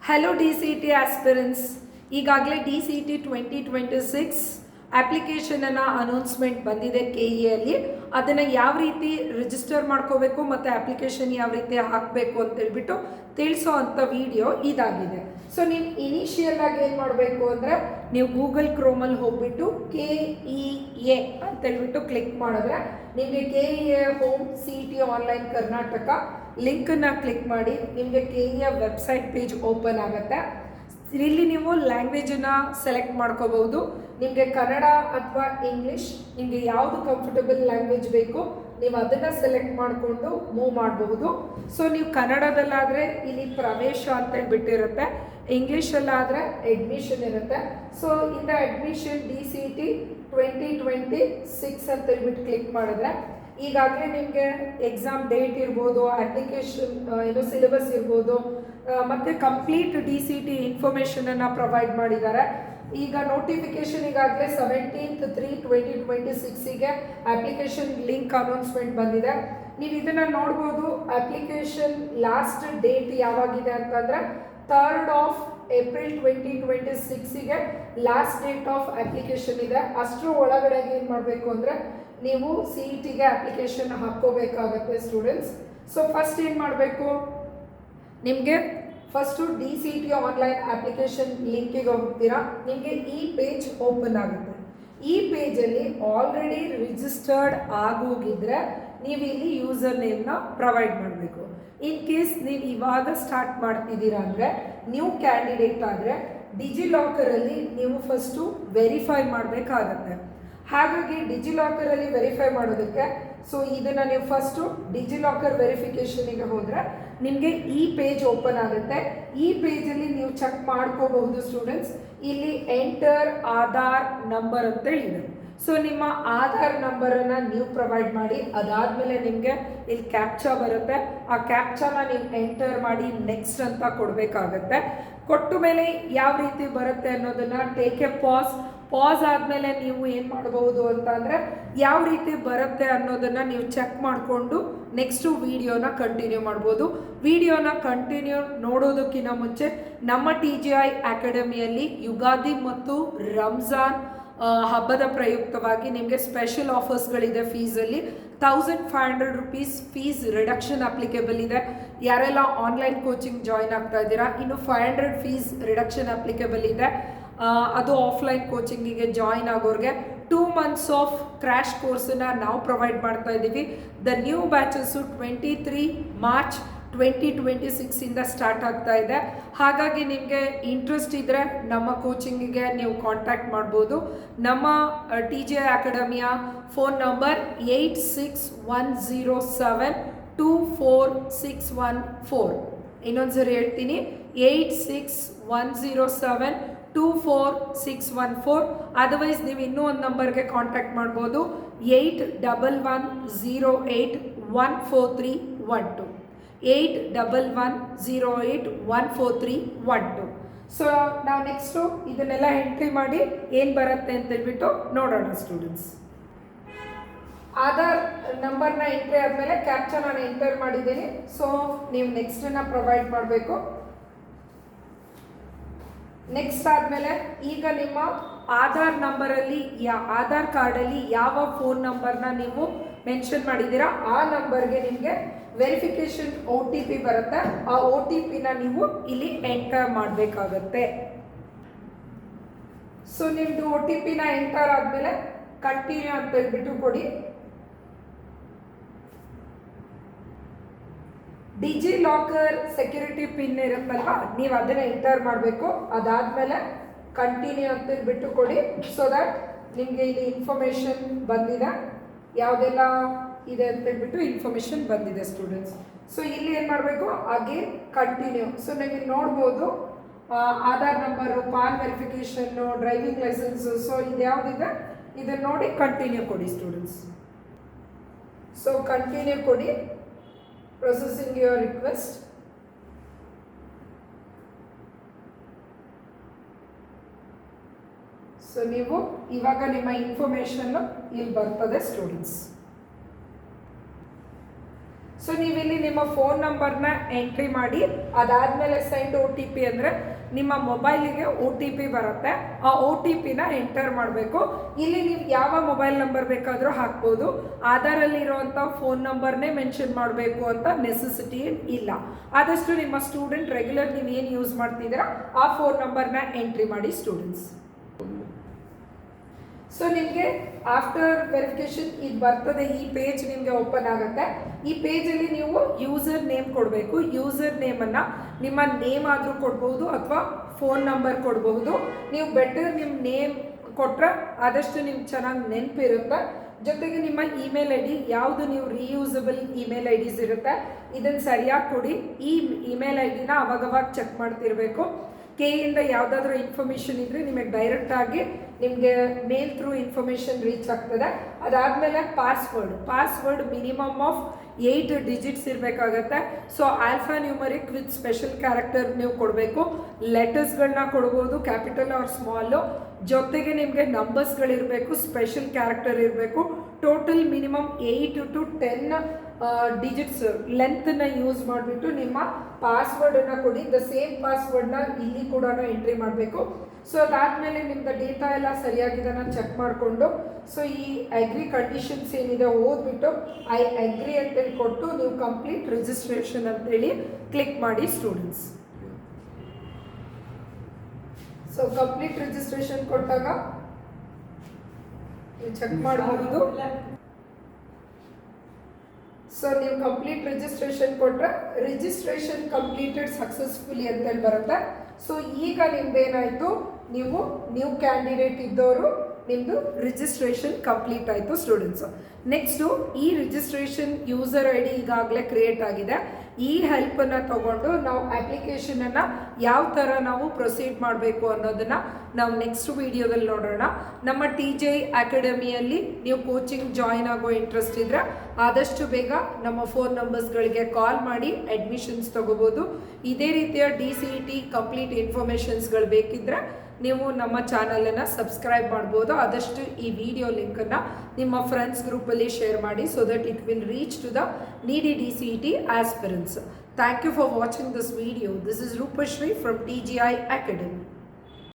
Hello D C T aspirants, ಈಗಾಗಲೇ D C T 2026 ಅಪ್ಲಿಕೇಶನನ್ನು announcement ಬಂದಿದೆ KE ಅದನ್ನು ಯಾವ ರೀತಿ ರಿಜಿಸ್ಟರ್ ಮಾಡ್ಕೋಬೇಕು ಮತ್ತು ಅಪ್ಲಿಕೇಶನ್ ಯಾವ ರೀತಿ ಹಾಕಬೇಕು ಅಂತೇಳ್ಬಿಟ್ಟು ತಿಳಿಸೋ ಅಂಥ ವಿಡಿಯೋ ಇದಾಗಿದೆ. ಸೊ ನೀವು ಇನಿಷಿಯಲ್ ಆಗಿ ಏನು ಮಾಡಬೇಕು ಅಂದರೆ ನೀವು ಗೂಗಲ್ ಕ್ರೋಮಲ್ಲಿ ಹೋಗ್ಬಿಟ್ಟು KEA ಅಂತೇಳ್ಬಿಟ್ಟು ಕ್ಲಿಕ್ ಮಾಡಿದ್ರೆ ನಿಮಗೆ KEA home CET online Karnataka ಲಿಂಕನ್ನು ಕ್ಲಿಕ್ ಮಾಡಿ ನಿಮಗೆ KEA ವೆಬ್ಸೈಟ್ ಪೇಜ್ ಓಪನ್ ಆಗುತ್ತೆ. ಇಲ್ಲಿ ನೀವು ಲ್ಯಾಂಗ್ವೇಜನ್ನು ಸೆಲೆಕ್ಟ್ ಮಾಡ್ಕೋಬಹುದು. ನಿಮಗೆ ಕನ್ನಡ ಅಥವಾ ಇಂಗ್ಲೀಷ್ ನಿಮಗೆ ಯಾವುದು ಕಂಫರ್ಟಬಲ್ ಲ್ಯಾಂಗ್ವೇಜ್ ಬೇಕು ನೀವು ಅದನ್ನು ಸೆಲೆಕ್ಟ್ ಮಾಡಿಕೊಂಡು ಮೂವ್ ಮಾಡಬಹುದು. ಸೊ ನೀವು ಕನ್ನಡದಲ್ಲಾದರೆ ಇಲ್ಲಿ ಪ್ರವೇಶ ಅಂತೇಳ್ಬಿಟ್ಟಿರುತ್ತೆ, ಇಂಗ್ಲೀಷಲ್ಲಾದರೆ ಅಡ್ಮಿಷನ್ ಇರುತ್ತೆ. ಸೊ ಇಂದ ಅಡ್ಮಿಷನ್ DCT 2026 ಅಂತೇಳ್ಬಿಟ್ಟು ಕ್ಲಿಕ್ ಮಾಡಿದ್ರೆ ಈಗಾಗಲೇ ನಿಮಗೆ ಎಕ್ಸಾಮ್ ಡೇಟ್ ಇರ್ಬೋದು, ಅಪ್ಲಿಕೇಶನ್ ಸಿಲೆಬಸ್ ಇರ್ಬೋದು, ಮತ್ತು ಕಂಪ್ಲೀಟ್ DCT ಇನ್ಫಾರ್ಮೇಷನನ್ನು ಪ್ರೊವೈಡ್ ಮಾಡಿದ್ದಾರೆ. ಈಗ ನೋಟಿಫಿಕೇಶನ್ ಈಗಾಗಲೇ 17/3/2026ಗೆ ಅಪ್ಲಿಕೇಶನ್ ಲಿಂಕ್ ಅನೌನ್ಸ್ಮೆಂಟ್ ಬಂದಿದೆ. ನೀವು ಇದನ್ನು ನೋಡ್ಬೋದು. ಅಪ್ಲಿಕೇಶನ್ ಲಾಸ್ಟ್ ಡೇಟ್ ಯಾವಾಗಿದೆ ಅಂತಂದರೆ 3rd of April 2026ಗೆ ಲಾಸ್ಟ್ ಡೇಟ್ ಆಫ್ ಅಪ್ಲಿಕೇಶನ್ ಇದೆ. ಅಷ್ಟರ ಒಳಗಡೆ ಏನು ಮಾಡಬೇಕು ಅಂದರೆ ನೀವು CETಗೆ ಅಪ್ಲಿಕೇಶನ್ ಹಾಕ್ಕೋಬೇಕಾಗತ್ತೆ ಸ್ಟೂಡೆಂಟ್ಸ್. ಸೊ ಫಸ್ಟ್ ಏನು ಮಾಡಬೇಕು, ನಿಮಗೆ ಫಸ್ಟು DCT ಆನ್ಲೈನ್ ಅಪ್ಲಿಕೇಶನ್ ಲಿಂಕಿಗೆ ಹೋಗ್ತೀರಾ. ನಿಮಗೆ ಈ ಪೇಜ್ ಓಪನ್ ಆಗುತ್ತೆ. ಈ ಪೇಜಲ್ಲಿ ಆಲ್ರೆಡಿ ರಿಜಿಸ್ಟರ್ಡ್ ಆಗೋಗಿದ್ರೆ ನೀವು ಇಲ್ಲಿ ಯೂಸರ್ ನೇಮ್ನ ಪ್ರೊವೈಡ್ ಮಾಡಬೇಕು. ಇನ್ ಕೇಸ್ ನೀವು ಇವಾಗ ಸ್ಟಾರ್ಟ್ ಮಾಡ್ತಿದ್ದೀರಾ ಅಂದರೆ ನ್ಯೂ ಕ್ಯಾಂಡಿಡೇಟ್ ಆದರೆ ಡಿಜಿಲಾಕರಲ್ಲಿ ನೀವು ಫಸ್ಟು ವೆರಿಫೈ ಮಾಡಬೇಕಾಗತ್ತೆ. ಹಾಗಾಗಿ ಡಿಜಿಲಾಕರಲ್ಲಿ ವೆರಿಫೈ ಮಾಡೋದಕ್ಕೆ ಸೊ ಇದನ್ನು ನೀವು ಫಸ್ಟು ಡಿಜಿಲಾಕರ್ ವೆರಿಫಿಕೇಷನಿಗೆ ಹೋದರೆ ನಿಮಗೆ ಈ ಪೇಜ್ ಓಪನ್ ಆಗುತ್ತೆ. ಈ ಪೇಜಲ್ಲಿ ನೀವು ಚೆಕ್ ಮಾಡ್ಕೋಬಹುದು ಸ್ಟೂಡೆಂಟ್ಸ್. ಇಲ್ಲಿ ಎಂಟರ್ ಆಧಾರ್ ನಂಬರ್ ಅಂತ ಇದೆ. ಸೊ ನಿಮ್ಮ ಆಧಾರ್ ನಂಬರನ್ನು ನೀವು ಪ್ರೊವೈಡ್ ಮಾಡಿ. ಅದಾದಮೇಲೆ ನಿಮಗೆ ಇಲ್ಲಿ ಕ್ಯಾಪ್ಚಾ ಬರುತ್ತೆ. ಆ ಕ್ಯಾಪ್ಚಾನ ನೀವು ಎಂಟರ್ ಮಾಡಿ ನೆಕ್ಸ್ಟ್ ಅಂತ ಕೊಡಬೇಕಾಗತ್ತೆ. ಕೊಟ್ಟ ಮೇಲೆ ಯಾವ ರೀತಿ ಬರುತ್ತೆ ಅನ್ನೋದನ್ನು ಟೇಕ್ ಎ ಪಾಸ್ ಆದಮೇಲೆ ನೀವು ಏನು ಮಾಡಬಹುದು ಅಂತ ಅಂದರೆ ಯಾವ ರೀತಿ ಬರುತ್ತೆ ಅನ್ನೋದನ್ನು ನೀವು ಚೆಕ್ ಮಾಡಿಕೊಂಡು ನೆಕ್ಸ್ಟು ವಿಡಿಯೋನ ಕಂಟಿನ್ಯೂ ಮಾಡ್ಬೋದು. ವಿಡಿಯೋನ ಕಂಟಿನ್ಯೂ ನೋಡೋದಕ್ಕಿಂತ ಮುಂಚೆ ನಮ್ಮ TGI ಅಕಾಡೆಮಿಯಲ್ಲಿ ಯುಗಾದಿ ಮತ್ತು ರಂಜಾನ್ ಹಬ್ಬದ ಪ್ರಯುಕ್ತವಾಗಿ ನಿಮಗೆ ಸ್ಪೆಷಲ್ ಆಫರ್ಸ್ಗಳಿದೆ. ಫೀಸಲ್ಲಿ 1500 rupees ಫೀಸ್ ರಿಡಕ್ಷನ್ ಅಪ್ಲಿಕೇಬಲ್ ಇದೆ. ಯಾರೆಲ್ಲ ಆನ್ಲೈನ್ ಕೋಚಿಂಗ್ ಜಾಯ್ನ್ ಆಗ್ತಾ ಇದ್ದೀರಾ ಇನ್ನು 500 ಫೀಸ್ ರಿಡಕ್ಷನ್ ಅಪ್ಲಿಕೇಬಲ್ ಇದೆ. ಅದು ಆಫ್ಲೈನ್ ಕೋಚಿಂಗಿಗೆ ಜಾಯ್ನ್ ಆಗೋರಿಗೆ 2 months ಆಫ್ ಕ್ರ್ಯಾಶ್ ಕೋರ್ಸನ್ನು ನಾವು ಪ್ರೊವೈಡ್ ಮಾಡ್ತಾ ಇದ್ದೀವಿ. ದ ನ್ಯೂ ಬ್ಯಾಚಸ್ಸು 23 ಮಾರ್ಚ್ 2026ಇಂದ ಸ್ಟಾರ್ಟ್ ಆಗ್ತಾ ಇದೆ. ಹಾಗಾಗಿ ನಿಮಗೆ ಇಂಟ್ರೆಸ್ಟ್ ಇದ್ದರೆ ನಮ್ಮ ಕೋಚಿಂಗಿಗೆ ನೀವು ಕಾಂಟ್ಯಾಕ್ಟ್ ಮಾಡ್ಬೋದು. ನಮ್ಮ TGI ಅಕಾಡೆಮಿಯ ಫೋನ್ ನಂಬರ್ 8610724614. ಇನ್ನೊಂದ್ಸರಿ ಹೇಳ್ತೀನಿ, 8610724614. ಅದರ್ವೈಸ್ ನೀವು ಇನ್ನೂ ಒಂದು ನಂಬರ್ಗೆ ಕಾಂಟ್ಯಾಕ್ಟ್ ಮಾಡ್ಬೋದು, 8110814312. 8110814312. ಸೊ ನಾವು ನೆಕ್ಸ್ಟು ಇದನ್ನೆಲ್ಲ ಎಂಟ್ರಿ ಮಾಡಿ ಏನು ಬರುತ್ತೆ ಅಂತೇಳ್ಬಿಟ್ಟು ನೋಡೋಣ ಸ್ಟೂಡೆಂಟ್ಸ್. ಆಧಾರ್ ನಂಬರ್ನ ಎಂಟ್ರಿ ಆದಮೇಲೆ ಕ್ಯಾಪ್ಚಾ ನಾನು ಎಂಟರ್ ಮಾಡಿದ್ದೀನಿ. ಸೊ ನೀವು ನೆಕ್ಸ್ಟನ್ನು ಪ್ರೊವೈಡ್ ಮಾಡಬೇಕು. ನೆಕ್ಸ್ಟ್ ಆದಮೇಲೆ ಈಗ ನಿಮ್ಮ ಆಧಾರ್ ನಂಬರಲ್ಲಿ ಆಧಾರ್ ಕಾರ್ಡಲ್ಲಿ ಯಾವ ಫೋನ್ ನಂಬರ್ನ ನೀವು ಮೆನ್ಷನ್ ಮಾಡಿದ್ದೀರಾ ಆ ನಂಬರ್ಗೆ ನಿಮಗೆ ವೆರಿಫಿಕೇಷನ್ OTP ಬರುತ್ತೆ. ಆ OTPನ ನೀವು ಇಲ್ಲಿ ಎಂಟರ್ ಮಾಡಬೇಕಾಗತ್ತೆ. ಸೊ ನಿಮ್ಮದು OTPನ ಎಂಟರ್ ಆದಮೇಲೆ ಕಂಟಿನ್ಯೂ ಅಂತ ಹೇಳ್ಬಿಟ್ಟು ಕೊಡಿ. ಡಿಜಿಲಾಕರ್ ಸೆಕ್ಯೂರಿಟಿ ಪಿನ್ ಇರುತ್ತಲ್ವ ನೀವು ಅದನ್ನು ಎಂಟರ್ ಮಾಡಬೇಕು. ಅದಾದಮೇಲೆ ಕಂಟಿನ್ಯೂ ಅಂತ ಹೇಳ್ಬಿಟ್ಟು ಕೊಡಿ. ಸೊ ದ್ಯಾಟ್ ನಿಮಗೆ ಇಲ್ಲಿ ಇನ್ಫಾರ್ಮೇಷನ್ ಬಂದಿದೆ, ಯಾವುದೆಲ್ಲ ಇದೆ ಅಂತ ಹೇಳ್ಬಿಟ್ಟು ಇನ್ಫಾರ್ಮೇಷನ್ ಬಂದಿದೆ ಸ್ಟೂಡೆಂಟ್ಸ್. ಸೊ ಇಲ್ಲಿ ಏನು ಮಾಡಬೇಕು, ಅಗೇನ್ ಕಂಟಿನ್ಯೂ. ಸೊ ನೀವು ನೋಡ್ಬೋದು Aadhaar number, PAN verification, driving licence. So ಇದು ಯಾವುದಿದೆ ಇದನ್ನು ನೋಡಿ ಕಂಟಿನ್ಯೂ ಕೊಡಿ ಸ್ಟೂಡೆಂಟ್ಸ್. ಸೊ ಕಂಟಿನ್ಯೂ ಕೊಡಿ. Processing your request. ಸೊ ನೀವು ಇವಾಗ ನಿಮ್ಮ ಇನ್ಫಾರ್ಮೇಷನ್ನು ಇಲ್ಲಿ ಬರ್ತದೆ ಸ್ಟೂಡೆಂಟ್ಸ್. ಸೊ ನೀವಿಲ್ಲಿ ನಿಮ್ಮ ಫೋನ್ ನಂಬರ್ನ ಎಂಟ್ರಿ ಮಾಡಿ, ಅದಾದಮೇಲೆ ಸೆಂಡ್ OTP ಅಂದರೆ ನಿಮ್ಮ ಮೊಬೈಲಿಗೆ OTP ಬರುತ್ತೆ. ಆ OTPನ ಎಂಟರ್ ಮಾಡಬೇಕು. ಇಲ್ಲಿ ನೀವು ಯಾವ ಮೊಬೈಲ್ ನಂಬರ್ ಬೇಕಾದರೂ ಹಾಕ್ಬೋದು. ಆಧಾರಲ್ಲಿರುವಂಥ ಫೋನ್ ನಂಬರ್ನೇ ಮೆನ್ಷನ್ ಮಾಡಬೇಕು ಅಂತ ನೆಸೆಸಿಟಿ ಇಲ್ಲ. ಆದಷ್ಟು ನಿಮ್ಮ ಸ್ಟೂಡೆಂಟ್ ರೆಗ್ಯುಲರ್ ನೀವು ಏನು ಯೂಸ್ ಮಾಡ್ತಿದ್ದೀರಾ ಆ ಫೋನ್ ನಂಬರ್ನ ಎಂಟ್ರಿ ಮಾಡಿ ಸ್ಟೂಡೆಂಟ್ಸ್. ಸೊ ನಿಮಗೆ ಆಫ್ಟರ್ ವೆರಿಫಿಕೇಶನ್ ಇದು ಬರ್ತದೆ, ಈ ಪೇಜ್ ನಿಮಗೆ ಓಪನ್ ಆಗುತ್ತೆ. ಈ ಪೇಜಲ್ಲಿ ನೀವು ಯೂಸರ್ ನೇಮ್ ಕೊಡಬೇಕು. ಯೂಸರ್ ನೇಮನ್ನು ನಿಮ್ಮ ನೇಮ್ ಆದರೂ ಕೊಡ್ಬೋದು ಅಥವಾ ಫೋನ್ ನಂಬರ್ ಕೊಡಬಹುದು. ನೀವು ಬೆಟರ್ ನಿಮ್ಮ ನೇಮ್ ಕೊಟ್ಟರೆ ಆದಷ್ಟು ನಿಮ್ಗೆ ಚೆನ್ನಾಗಿ ನೆನಪಿರುತ್ತೆ. ಜೊತೆಗೆ ನಿಮ್ಮ ಇಮೇಲ್ ID ಯಾವುದು ನೀವು ರೀಯೂಸಬಲ್ ಇಮೇಲ್ IDs ಇರುತ್ತೆ ಇದನ್ನು ಸರಿಯಾಗಿ ಕೊಡಿ. ಈ ಇಮೇಲ್ IDನ ಅವಾಗವಾಗ ಚೆಕ್ ಮಾಡ್ತಿರಬೇಕು. ಇಂದ ಯಾವುದಾದ್ರೂ ಇನ್ಫಾರ್ಮೇಷನ್ ಇದ್ದರೆ ನಿಮಗೆ ಡೈರೆಕ್ಟಾಗಿ ನಿಮಗೆ ಮೇಲ್ ಥ್ರೂ ಇನ್ಫಾರ್ಮೇಷನ್ ರೀಚ್ ಆಗ್ತದೆ. ಅದಾದಮೇಲೆ ಪಾಸ್ವರ್ಡ್ ಮಿನಿಮಮ್ ಆಫ್ 8 ಡಿಜಿಟ್ಸ್ ಇರಬೇಕಾಗತ್ತೆ. So alpha numeric with special character ನೀವು ಕೊಡಬೇಕು. ಲೆಟರ್ಸ್ಗಳನ್ನ ಕೊಡ್ಬೋದು, ಕ್ಯಾಪಿಟಲ್ ಆರ್ ಸ್ಮಾಲು. ಜೊತೆಗೆ ನಿಮಗೆ ನಂಬರ್ಸ್ಗಳಿರಬೇಕು, ಸ್ಪೆಷಲ್ ಕ್ಯಾರೆಕ್ಟರ್ ಇರಬೇಕು. ಟೋಟಲ್ ಮಿನಿಮಮ್ 8 to 10 ಡಿಜಿಟ್ಸ್ ಲೆಂತನ್ನು ಯೂಸ್ ಮಾಡಿಬಿಟ್ಟು ನಿಮ್ಮ ಪಾಸ್ವರ್ಡನ್ನು ಕೊಡಿ. ದ ಸೇಮ್ ಪಾಸ್ವರ್ಡ್ನ ಇಲ್ಲಿ ಕೂಡ ಎಂಟ್ರಿ ಮಾಡಬೇಕು. ಸೊ ಅದಾದಮೇಲೆ ನಿಮ್ಮದು ಡೇಟಾ ಎಲ್ಲ ಸರಿಯಾಗಿದೆನ ಚೆಕ್ ಮಾಡಿಕೊಂಡು ಸೊ ಈ ಅಗ್ರಿ ಕಂಡೀಷನ್ಸ್ ಏನಿದೆ ಓದ್ಬಿಟ್ಟು ಐ ಅಗ್ರಿ ಅಂತೇಳಿ ಕೊಟ್ಟು ನೀವು ಕಂಪ್ಲೀಟ್ ರಿಜಿಸ್ಟ್ರೇಷನ್ ಅಂತೇಳಿ ಕ್ಲಿಕ್ ಮಾಡಿ ಸ್ಟೂಡೆಂಟ್ಸ್. ಸೊ ಕಂಪ್ಲೀಟ್ ರಿಜಿಸ್ಟ್ರೇಷನ್ ಕೊಟ್ಟಾಗ ನೀವು ಚೆಕ್ ಮಾಡಬಹುದು. ಸೊ ನೀವು ಕಂಪ್ಲೀಟ್ ರಿಜಿಸ್ಟ್ರೇಷನ್ ಕೊಟ್ಟರೆ ರಿಜಿಸ್ಟ್ರೇಷನ್ ಕಂಪ್ಲೀಟೆಡ್ ಸಕ್ಸಸ್ಫುಲಿ ಅಂತೇಳಿ ಬರುತ್ತೆ. ಸೊ ಈಗ ನಿಮ್ದೇನಾಯಿತು, ನೀವು ನ್ಯೂ ಕ್ಯಾಂಡಿಡೇಟ್ ಇದ್ದವರು ನಿಮ್ಮದು ರಿಜಿಸ್ಟ್ರೇಷನ್ ಕಂಪ್ಲೀಟ್ ಆಯಿತು ಸ್ಟೂಡೆಂಟ್ಸು. ನೆಕ್ಸ್ಟು ಈ ರಿಜಿಸ್ಟ್ರೇಷನ್ ಯೂಸರ್ ID ಈಗಾಗಲೇ ಕ್ರಿಯೇಟ್ ಆಗಿದೆ. ಈ ಹೆಲ್ಪನ್ನು ತಗೊಂಡು ನಾವು ಅಪ್ಲಿಕೇಶನನ್ನು ಯಾವ ಥರ ನಾವು ಪ್ರೊಸೀಡ್ ಮಾಡಬೇಕು ಅನ್ನೋದನ್ನು ನಾವು ನೆಕ್ಸ್ಟ್ ವೀಡಿಯೋದಲ್ಲಿ ನೋಡೋಣ. ನಮ್ಮ TJI ಅಕಾಡೆಮಿಯಲ್ಲಿ ನೀವು ಕೋಚಿಂಗ್ ಜಾಯಿನ್ ಆಗೋ ಇಂಟ್ರೆಸ್ಟ್ ಇದ್ದರೆ ಆದಷ್ಟು ಬೇಗ ನಮ್ಮ ಫೋನ್ ನಂಬರ್ಸ್ಗಳಿಗೆ ಕಾಲ್ ಮಾಡಿ ಅಡ್ಮಿಷನ್ಸ್ ತೊಗೋಬೋದು. ಇದೇ ರೀತಿಯ DCET ಕಂಪ್ಲೀಟ್ ಇನ್ಫಾರ್ಮೇಷನ್ಸ್ಗಳು ಬೇಕಿದ್ದರೆ ನೀವು ನಮ್ಮ ಚಾನಲನ್ನು ಸಬ್ಸ್ಕ್ರೈಬ್ ಮಾಡ್ಬೋದು. ಆದಷ್ಟು ಈ ವಿಡಿಯೋ ಲಿಂಕನ್ನು ನಿಮ್ಮ ಫ್ರೆಂಡ್ಸ್ ಗ್ರೂಪಲ್ಲಿ ಶೇರ್ ಮಾಡಿ so that it will reach to the needy DCET aspirants. Thank you for watching this video. This is Rupashri from TJI Academy.